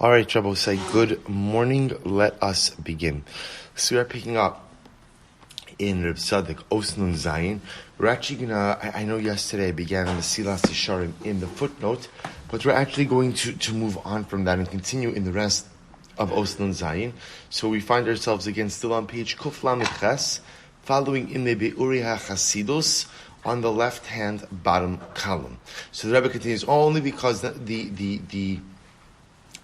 All right, Rabbi, say good morning. Let us begin. So we are picking up in Reb HaTzaddik Osnun Zayin. We're actually gonna. I know yesterday I began on the Silas Yisharim in the footnote, but we're actually going to move on from that and continue in the rest of Osnun Zayin. So we find ourselves again still on page Kuf Lamed Ches, following in the Be'uri HaChasidus on the left-hand bottom column. So the Rebbe continues only because the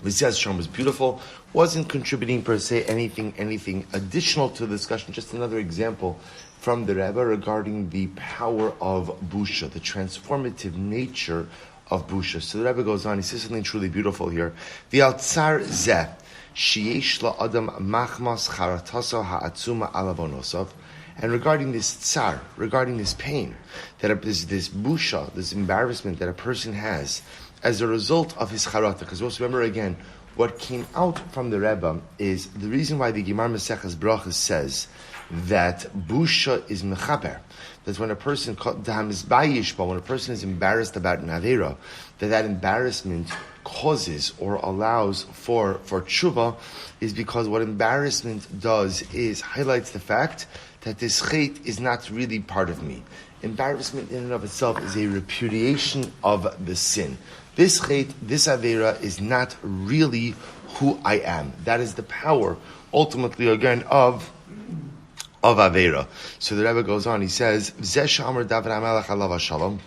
Mesilas Shalom was beautiful, wasn't contributing per se anything additional to the discussion, just another example from the Rebbe regarding the power of Busha, the transformative nature of Busha. So the Rebbe goes on, he says something truly beautiful here. V'al-tzar zeh, sheyesh la'adam machmas charataso ha'atzuma alavonosov. And regarding this tsar, regarding this pain, that this busha, this embarrassment that a person has as a result of his charata. Because also remember again, what came out from the Rebbe is the reason why the Gemara Maseches Brachos says that busha is mechaper. That when a person when a person is embarrassed about an avera, that embarrassment causes or allows for tshuva, is because what embarrassment does is highlights the fact that this chait is not really part of me. Embarrassment in and of itself is a repudiation of the sin. This chait, this avera, is not really who I am. That is the power, ultimately, again, of avera. So the Rebbe goes on, he says, Zeh she'amar David HaMelech alav hashalom,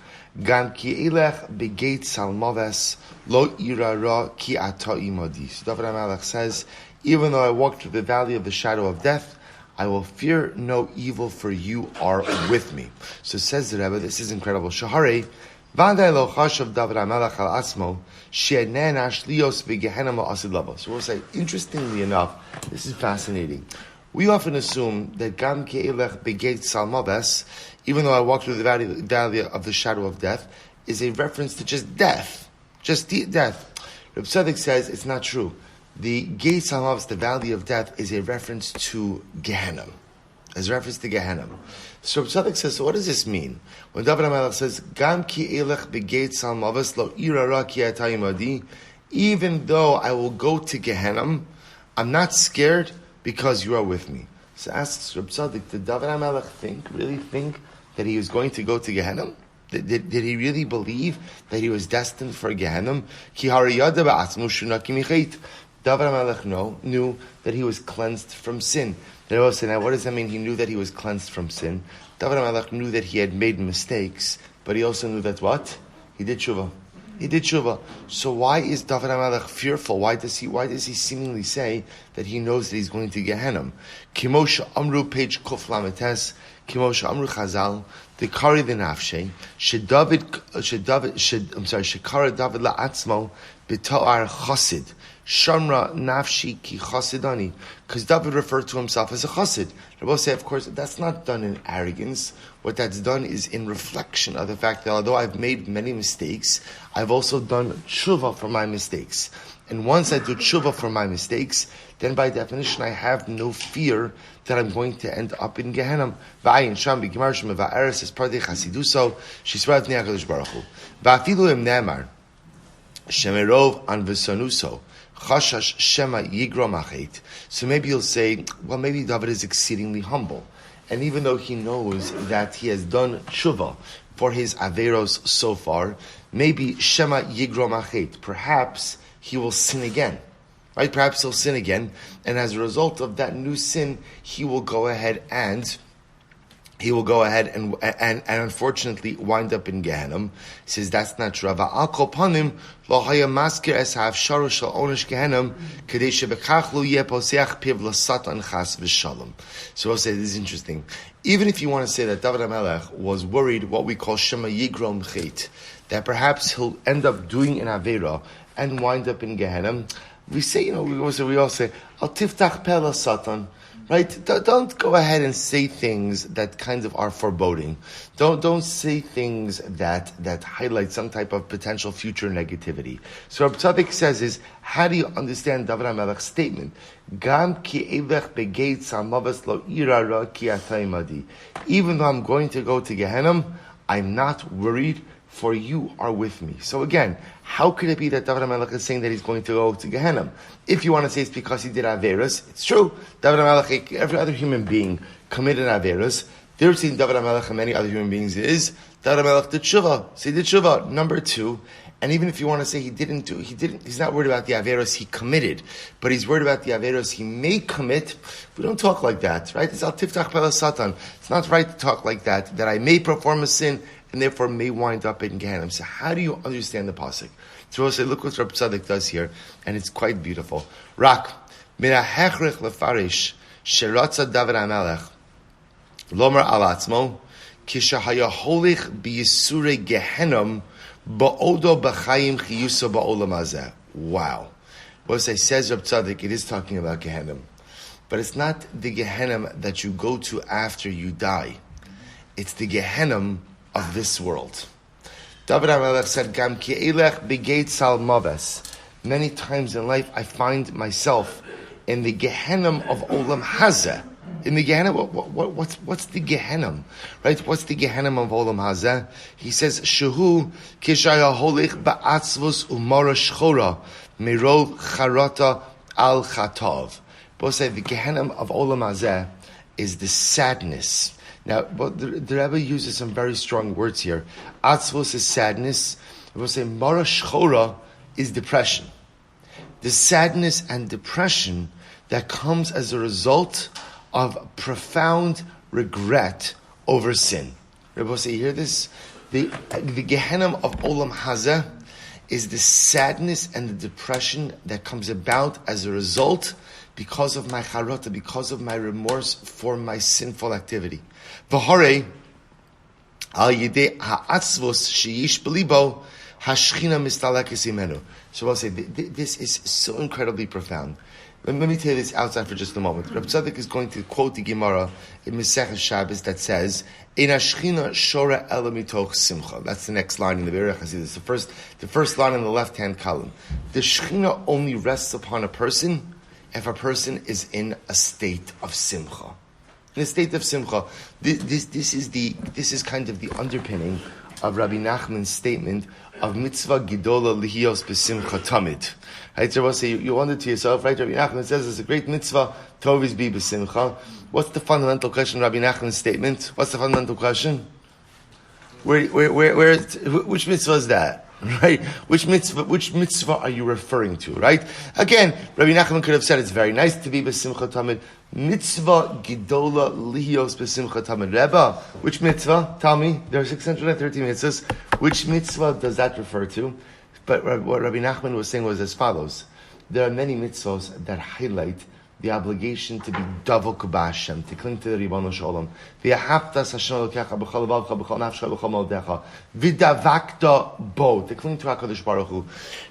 Gam ki elech begeit salmoves, lo ira ra ki ata imadi. So David HaMelech says, even though I walk through the valley of the shadow of death, I will fear no evil, for you are with me. So says the Rebbe, this is incredible. Shahare, Vandai lo chashav David HaMelech al asmo, she'nenash lios v'gehenna ma'asid lavo. So we'll say, interestingly enough, this is fascinating. We often assume that Gam ke'elech begeit salmaves, even though I walk through the valley of the shadow of death, is a reference to just death. Just death. Reb HaTzaddik says it's not true. The gate salmaves, the valley of death, is a reference to Gehenna. As a reference to Gehenna. So Reb HaTzaddik says, so what does this mean? When David HaMelech says, Gam ki elech begeit salmaves lo ira ra ki ata imadi, even though I will go to Gehenna, I'm not scared because you are with me. So asks Reb HaTzaddik, did David HaMelech really think that he was going to go to Gehenna? Did he really believe that he was destined for Gehenna? Ki hariyada ba'atzmo shunaki michait. David HaMelech knew that he was cleansed from sin. Now, what does that mean? He knew that he was cleansed from sin. David HaMelech knew that he had made mistakes, but he also knew that what? He did tshuva. He did tshuva. So why is David HaMelech fearful? Why does he seemingly say that he knows that he's going to Gehenna? Kimosha Amru, page Kuf Lametes, Kimosha Amru Chazal, the Kari the Nafshe, Shekara David La'atzmo, B'to'ar Chosid, Shamra Nafshi Ki Chosidani, because David referred to himself as a Chosid. Rabbi say, of course, that's not done in arrogance. What that's done is in reflection of the fact that although I've made many mistakes, I've also done tshuva for my mistakes. And once I do tshuva for my mistakes, then by definition I have no fear that I'm going to end up in Gehenna. V'ayin sham b'gemar shem va'eres es pardei chasiduso shisrav nei HaKadosh Baruch Hu. V'afilu im ne'emar shemerov an v'sonuso chashash shema yigro machet. So maybe you'll say, well, maybe David is exceedingly humble. And even though he knows that he has done tshuva for his averos so far, maybe shema yigro machet, perhaps he will sin again. Right? Perhaps he'll sin again, and as a result of that new sin, he will go ahead and unfortunately wind up in Gehenna. He says that's not true. Al kol panim lo haya maskir es ha'afsharu shel onish Gehenna kedei shebekach lo yeh poseach piv l'satan chas v'shalom. So I'll say this is interesting. Even if you want to say that David HaMelech was worried, what we call shema yigrom chet, that perhaps he'll end up doing an avera and wind up in Gehenna, we say, we all say, al tiftach peh Satan. Right? Don't go ahead and say things that kind of are foreboding. Don't say things that highlight some type of potential future negativity. So Reb HaTzaddik says is, how do you understand David HaMelech's statement? Gam ki elech begeit salmaves lo ira ra ki ata imadi. Even though I'm going to go to Gehenna, I'm not worried, for you are with me. So again, how could it be that David HaMelech is saying that he's going to go to Gehenna? If you want to say it's because he did Averos, it's true. David HaMelech, every other human being committed Averos. They're saying David HaMelech and many other human beings is David HaMelech did tshuva. So he did tshuva. Number two, and even if you want to say he's not worried about the Averos he committed, but he's worried about the Averos he may commit. We don't talk like that, right? It's al tiftach pela satan. It's not right to talk like that I may perform a sin and therefore may wind up in Gehenna. So how do you understand the pasuk? So we'll say, look what HaTzaddik does here, and it's quite beautiful. Rak, min ha'hechrich lefarish, sheratza David HaMelech, Lomar al atzmo, kishahaya holich b'yisurei Gehenom, ba'odo b'chayim chiyusa ba'olam hazeh. Wow. What I says HaTzaddik, it is talking about Gehenom. But it's not the Gehenom that you go to after you die. It's the Gehenom of this world. David HaMelech said, Gam ki'elech begeit sal maves. Many times in life I find myself in the Gehenom of Olam Hazeh. In the Gehenna, what's the Gehenna? Right? What's the Gehenna of Olam Hazeh? He says, Shehu kishaya holich ba'atzvus umara shchora mirov charata al chatov. Both say the Gehenna of Olam Hazeh is the sadness. Now, but the Rebbe uses some very strong words here. Atzvus is sadness. Both say mara shchora is depression. The sadness and depression that comes as a result of profound regret over sin. Rebbe say, you hear this? The Gehenna of Olam Hazeh is the sadness and the depression that comes about as a result because of my charata, because of my remorse for my sinful activity. V'horei al yidei ha'atzvos sheyish b'libo hashchina mistalekes imenu. So I'll say, this is so incredibly profound. Let me tell you this outside for just a moment. Reb Tzaddik is going to quote the Gemara in Masechet Shabbos that says, "Ein hashchina shora ela mitoch simcha." That's the next line in the Berurah Hasidus. The first line in the left-hand column. The Shechina only rests upon a person if a person is in a state of simcha. In a state of simcha, this is kind of the underpinning of Rabbi Nachman's statement of mitzvah gidola lihios besimcha tamid. Right, so we'll say, you wonder to yourself, right? Rabbi Nachman says it's a great mitzvah to always be besimcha. What's the fundamental question in Rabbi Nachman's statement? What's the fundamental question? Which mitzvah is that? Right? Which mitzvah are you referring to? Right? Again, Rabbi Nachman could have said it's very nice to be besimcha tamid. Mitzvah gidola lihios besimcha tamid. Rebbe, which mitzvah? Tell me. There are 613 mitzvahs. Which mitzvah does that refer to? But what Rabbi Nachman was saying was as follows. There are many mitzvahs that highlight the obligation to be davok b'Hashem, to cling to the Ribono Shel Olam. V'yahavtas Hashem Elokecha b'chol levavecha b'chol nafshecha b'chol ma'odecha. V'davakta bo, to cling to HaKadosh Baruch Hu.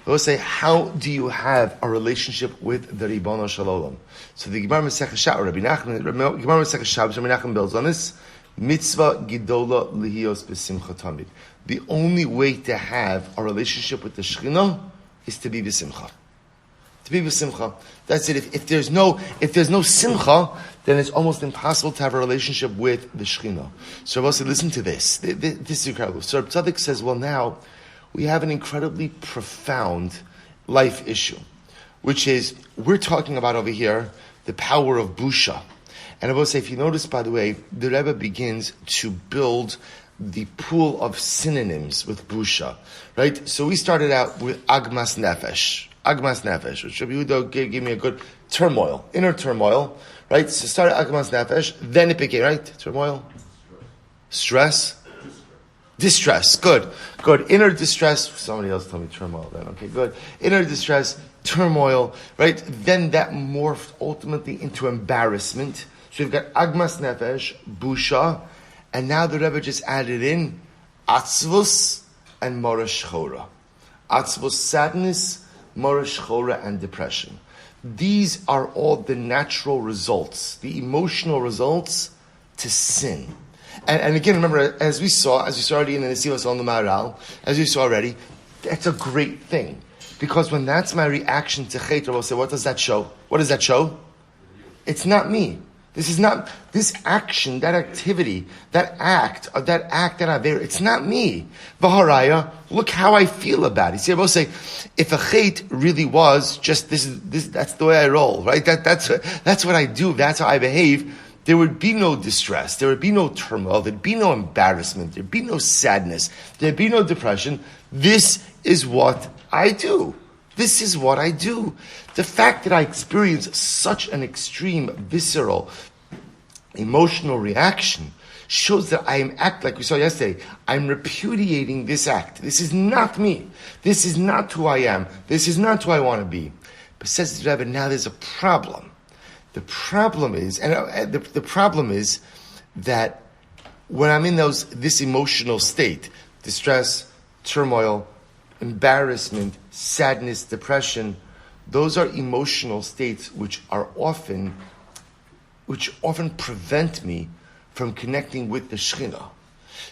We'll say, how do you have a relationship with the Ribono Shel Olam? So the Gemara Masechet Shabbos, Rabbi Nachman builds on this. Mitzvah gidola lihios b'simcha tamid. The only way to have a relationship with the Shekhinah is to be b'simcha. To be b'simcha. That's it. If there's no simcha, then it's almost impossible to have a relationship with the Shekhinah. So I will say, listen to this. This is incredible. So HaTzaddik says, well, now we have an incredibly profound life issue, which is, we're talking about over here the power of busha. And I will say, if you notice, by the way, the Rebbe begins to build the pool of synonyms with busha, right? So we started out with agmas nefesh, which Rabbi Yehuda gave me a good turmoil, inner turmoil, right? So started agmas nefesh, then it became, right? Turmoil, stress, distress, good. Inner distress, somebody else told me turmoil then, okay, good. Inner distress, turmoil, right? Then that morphed ultimately into embarrassment. So we've got agmas nefesh, busha, and now the Rebbe just added in atzvus and mara shchora. Atzvus, sadness, mara shchora, and depression. These are all the natural results, the emotional results to sin. And again, remember, as we saw already in the Nesivos on the Maharal, as we saw already, that's a great thing. Because when that's my reaction to chet, we'll say, what does that show? What does that show? It's not me. This is not, this action, that activity, that act, that Avera, it's not me. V'haraya, look how I feel about it. See, I will say, if a chait really was just this, that's the way I roll, right? That's what I do, that's how I behave, there would be no distress, there would be no turmoil, there'd be no embarrassment, there'd be no sadness, there'd be no depression. This is what I do. This is what I do. The fact that I experience such an extreme, visceral, emotional reaction shows that I am like we saw yesterday, I'm repudiating this act. This is not me. This is not who I am. This is not who I want to be. But says the Rebbe, now there's a problem. The problem is, the problem is that when I'm in this emotional state, distress, turmoil, embarrassment, sadness, depression, those are emotional states which often prevent me from connecting with the Shekhinah.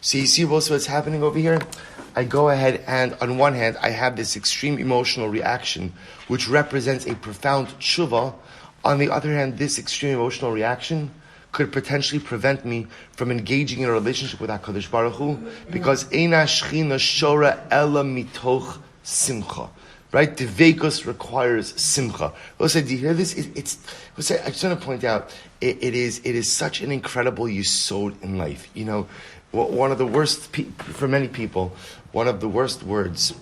So you see also what's happening over here? I go ahead and on one hand, I have this extreme emotional reaction which represents a profound tshuva. On the other hand, this extreme emotional reaction could potentially prevent me from engaging in a relationship with HaKadosh Baruch Hu, because Eina Shechina Shora Ela Mitoch Simcha. Right? Devekos requires simcha. Also, do you hear this? I just want to point out, it is such an incredible yesod in life. You know, one of the worst, for many people, one of the worst words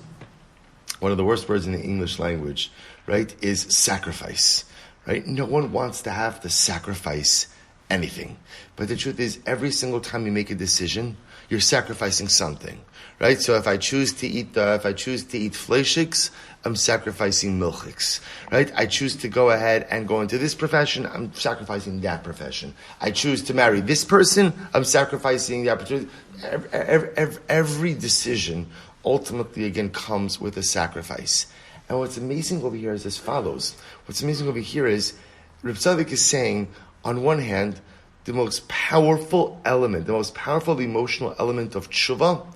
in the English language, right, is sacrifice. Right? No one wants to have to sacrifice anything. But the truth is, every single time you make a decision, you're sacrificing something. Right? So if I choose to eat fleishiks, I'm sacrificing milchiks. Right? I choose to go ahead and go into this profession, I'm sacrificing that profession. I choose to marry this person, I'm sacrificing the opportunity. Every decision ultimately again comes with a sacrifice. And what's amazing over here is as follows. What's amazing over here is Reb Tzaddik is saying, on one hand, the most powerful element, the most powerful emotional element of tshuva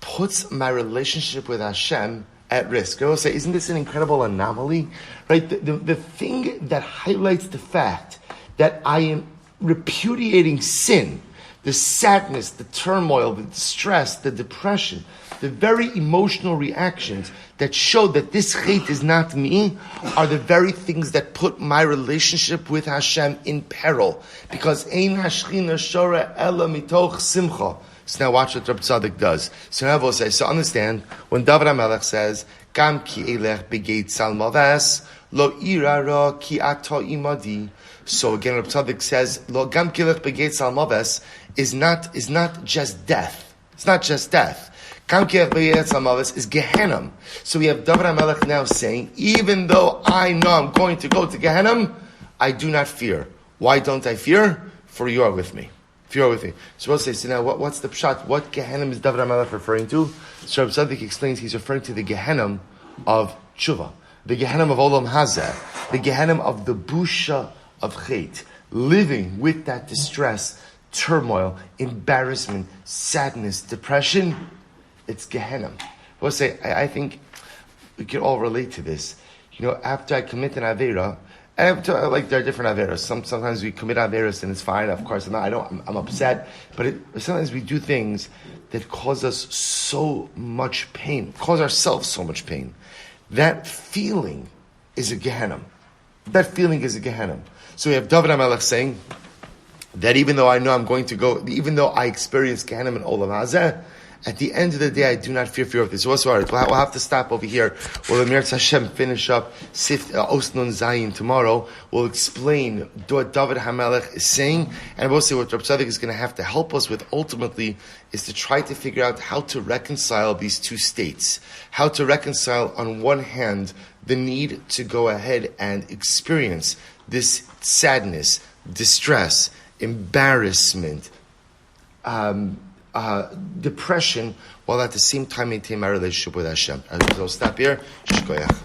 puts my relationship with Hashem at risk. I will say, isn't this an incredible anomaly? Right? The thing that highlights the fact that I am repudiating sin, the sadness, the turmoil, the distress, the depression, the very emotional reactions that show that this hate is not me, are the very things that put my relationship with Hashem in peril. Because ein hashchina shora ela mitoch simcha. So now watch what Reb Tzaddik does. So now I will say, so understand, when David HaMelech says, Gam ki elech begeit salmaves, lo irara ki ato imadi. So again, Reb Tzaddik says, lo gam ki elech begeit salmaves is not just death. It's not just death. Gam ki elech begeit salmaves is Gehenna. So we have David HaMelech now saying, even though I know I'm going to go to Gehenna, I do not fear. Why don't I fear? For you are with me. If you're with me. So we'll say, so now what's the pshat? What Gehenna is David HaMelech referring to? So Reb Tzaddik explains he's referring to the Gehenna of tshuva, the Gehenna of Olam Hazeh, the Gehenna of the busha of chait, living with that distress, turmoil, embarrassment, sadness, depression. It's Gehenna. We'll say, I think we can all relate to this. You know, after I commit an Aveira, like there are different averos. Sometimes we commit averos and it's fine. Of course, I'm upset. But sometimes we do things that cause us so much pain, cause ourselves so much pain. That feeling is a Gehenna. That feeling is a Gehenna. So we have David HaMelech saying that even though I know I'm going to go, even though I experience Gehenna in Olam Hazeh, at the end of the day, I do not fear of this. We'll have to stop over here. We'll Hashem finish up Seif Osnun Zayin tomorrow. We'll explain what David HaMelech is saying, and we'll see what Reb Tzaddik is going to have to help us with ultimately is to try to figure out how to reconcile these two states. How to reconcile, on one hand, the need to go ahead and experience this sadness, distress, embarrassment, depression, while at the same time maintain my relationship with Hashem. I'll stop here. Shkoyach.